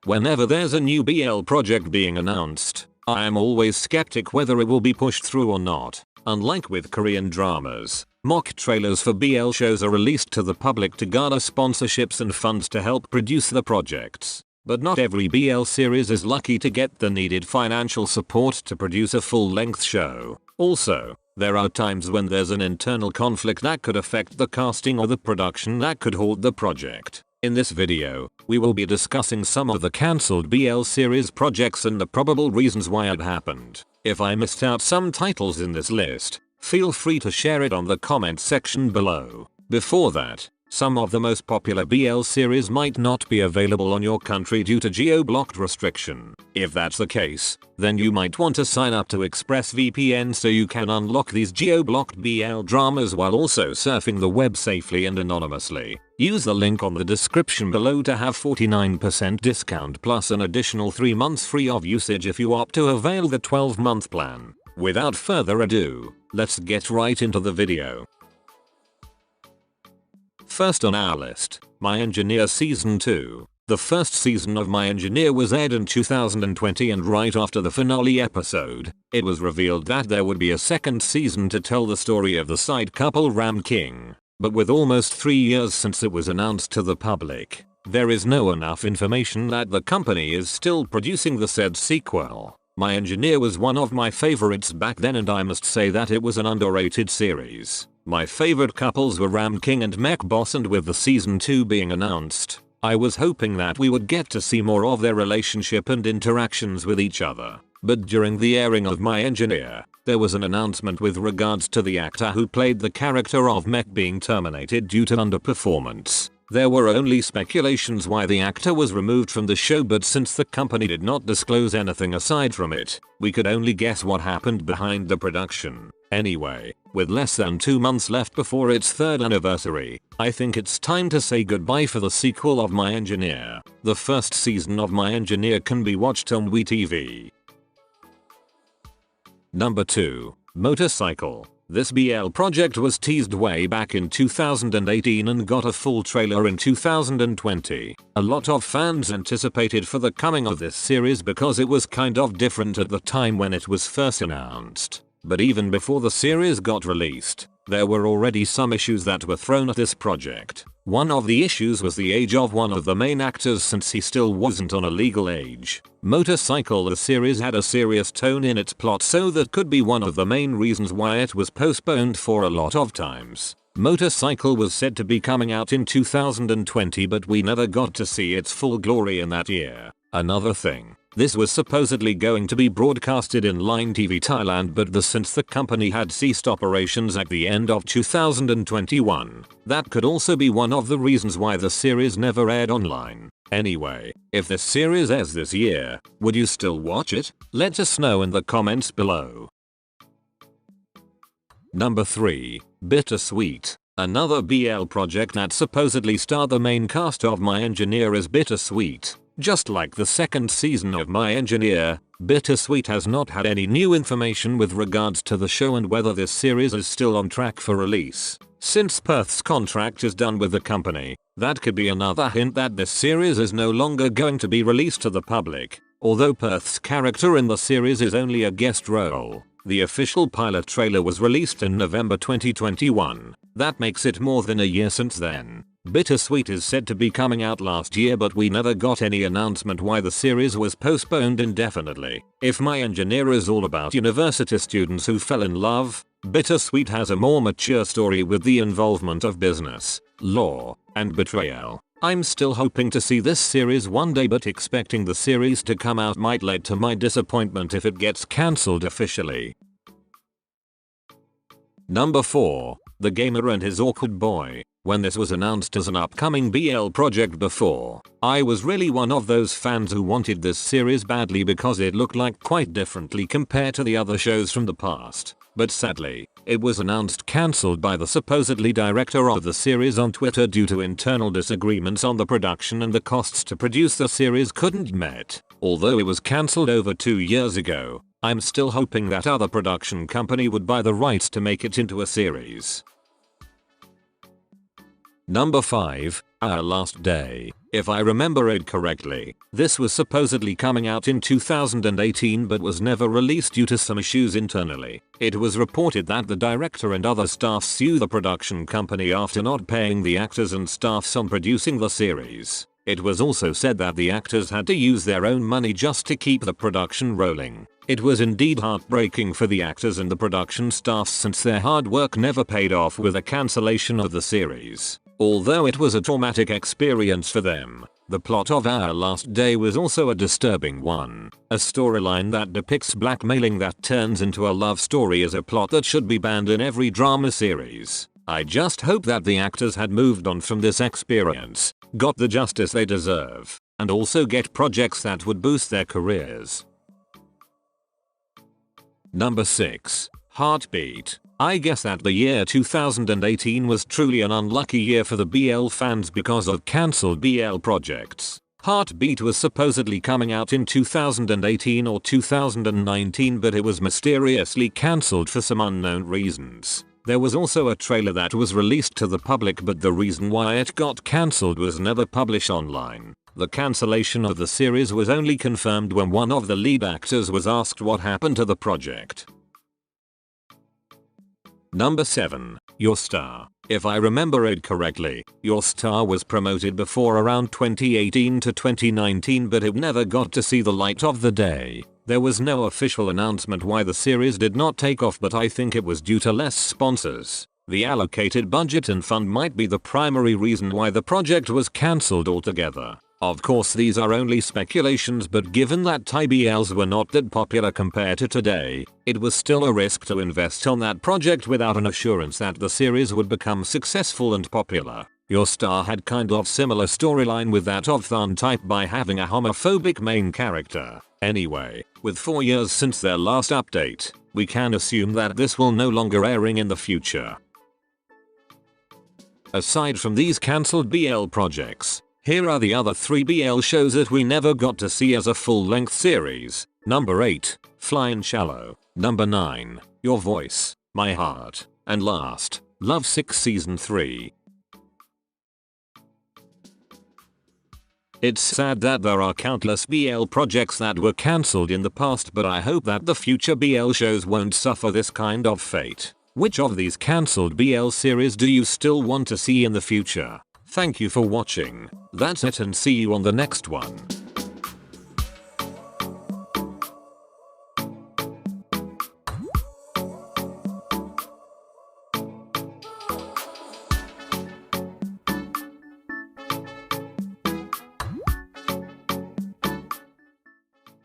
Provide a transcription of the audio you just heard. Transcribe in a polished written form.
Whenever there's a new BL project being announced, I am always skeptic whether it will be pushed through or not. Unlike with Korean dramas, mock trailers for BL shows are released to the public to garner sponsorships and funds to help produce the projects. But not every BL series is lucky to get the needed financial support to produce a full-length show. Also, there are times when there's an internal conflict that could affect the casting or the production that could halt the project. In this video, we will be discussing some of the cancelled BL series projects and the probable reasons why it happened. If I missed out some titles in this list, feel free to share it on the comment section below. Before that, some of the most popular BL series might not be available on your country due to geo-blocked restriction. If that's the case, then you might want to sign up to ExpressVPN so you can unlock these geo-blocked BL dramas while also surfing the web safely and anonymously. Use the link on the description below to have 49% discount plus an additional 3 months free of usage if you opt to avail the 12-month plan. Without further ado, let's get right into the video. First on our list, My Engineer Season 2. The first season of My Engineer was aired in 2020 and right after the finale episode, it was revealed that there would be a second season to tell the story of the side couple Ram King. But with almost 3 years since it was announced to the public, there is no enough information that the company is still producing the said sequel. My Engineer was one of my favorites back then and I must say that it was an underrated series. My favorite couples were Ram King and Mech Boss, and with the season 2 being announced, I was hoping that we would get to see more of their relationship and interactions with each other. But during the airing of My Engineer, there was an announcement with regards to the actor who played the character of Mech being terminated due to underperformance. There were only speculations why the actor was removed from the show, but since the company did not disclose anything aside from it, we could only guess what happened behind the production. Anyway, with less than 2 months left before its 3rd anniversary, I think it's time to say goodbye for the sequel of My Engineer. The first season of My Engineer can be watched on WeTV. Number 2. Motorcycle. This BL project was teased way back in 2018 and got a full trailer in 2020. A lot of fans anticipated for the coming of this series because it was kind of different at the time when it was first announced. But even before the series got released, there were already some issues that were thrown at this project. One of the issues was the age of one of the main actors, since he still wasn't on a legal age. Motorcycle, the series had a serious tone in its plot, so that could be one of the main reasons why it was postponed for a lot of times. Motorcycle was said to be coming out in 2020, but we never got to see its full glory in that year. Another thing, this was supposedly going to be broadcasted in Line TV Thailand, but since the company had ceased operations at the end of 2021, that could also be one of the reasons why the series never aired online. Anyway, if this series airs this year, would you still watch it? Let us know in the comments below. Number 3. Bittersweet. Another BL project that supposedly starred the main cast of My Engineer is Bittersweet. Just like the second season of My Engineer, Bittersweet has not had any new information with regards to the show and whether this series is still on track for release. Since Perth's contract is done with the company, that could be another hint that this series is no longer going to be released to the public. Although Perth's character in the series is only a guest role, the official pilot trailer was released in November 2021. That makes it more than a year since then. Bittersweet is said to be coming out last year, but we never got any announcement why the series was postponed indefinitely. If My Engineer is all about university students who fell in love, Bittersweet has a more mature story with the involvement of business, law, and betrayal. I'm still hoping to see this series one day, but expecting the series to come out might lead to my disappointment if it gets cancelled officially. Number 4. The Gamer and His Awkward Boy. When this was announced as an upcoming BL project before, I was really one of those fans who wanted this series badly because it looked like quite differently compared to the other shows from the past. But sadly, it was announced cancelled by the supposedly director of the series on Twitter due to internal disagreements on the production, and the costs to produce the series couldn't be met. Although it was cancelled over 2 years ago, I'm still hoping that other production company would buy the rights to make it into a series. Number 5, Our Last Day. If I remember it correctly, this was supposedly coming out in 2018 but was never released due to some issues internally. It was reported that the director and other staff sued the production company after not paying the actors and staffs on producing the series. It was also said that the actors had to use their own money just to keep the production rolling. It was indeed heartbreaking for the actors and the production staff since their hard work never paid off with a cancellation of the series. Although it was a traumatic experience for them, the plot of Our Last Day was also a disturbing one. A storyline that depicts blackmailing that turns into a love story is a plot that should be banned in every drama series. I just hope that the actors had moved on from this experience, got the justice they deserve, and also get projects that would boost their careers. Number 6. Heartbeat. I guess that the year 2018 was truly an unlucky year for the BL fans because of cancelled BL projects. Heartbeat was supposedly coming out in 2018 or 2019 but it was mysteriously cancelled for some unknown reasons. There was also a trailer that was released to the public but the reason why it got cancelled was never published online. The cancellation of the series was only confirmed when one of the lead actors was asked what happened to the project. Number 7. Your Star. If I remember it correctly, Your Star was promoted before around 2018 to 2019 but it never got to see the light of the day. There was no official announcement why the series did not take off but I think it was due to less sponsors. The allocated budget and fund might be the primary reason why the project was cancelled altogether. Of course these are only speculations but given that Thai BLs were not that popular compared to today, it was still a risk to invest on that project without an assurance that the series would become successful and popular. Your Star had kind of similar storyline with that of Thun Type by having a homophobic main character. Anyway, with 4 years since their last update, we can assume that this will no longer airing in the future. Aside from these cancelled BL projects, here are the other 3 BL shows that we never got to see as a full-length series. Number 8, Flying Shallow. Number 9, Your Voice, My Heart. And last, Love Sick Season 3. It's sad that there are countless BL projects that were cancelled in the past but I hope that the future BL shows won't suffer this kind of fate. Which of these cancelled BL series do you still want to see in the future? Thank you for watching. That's it and see you on the next one.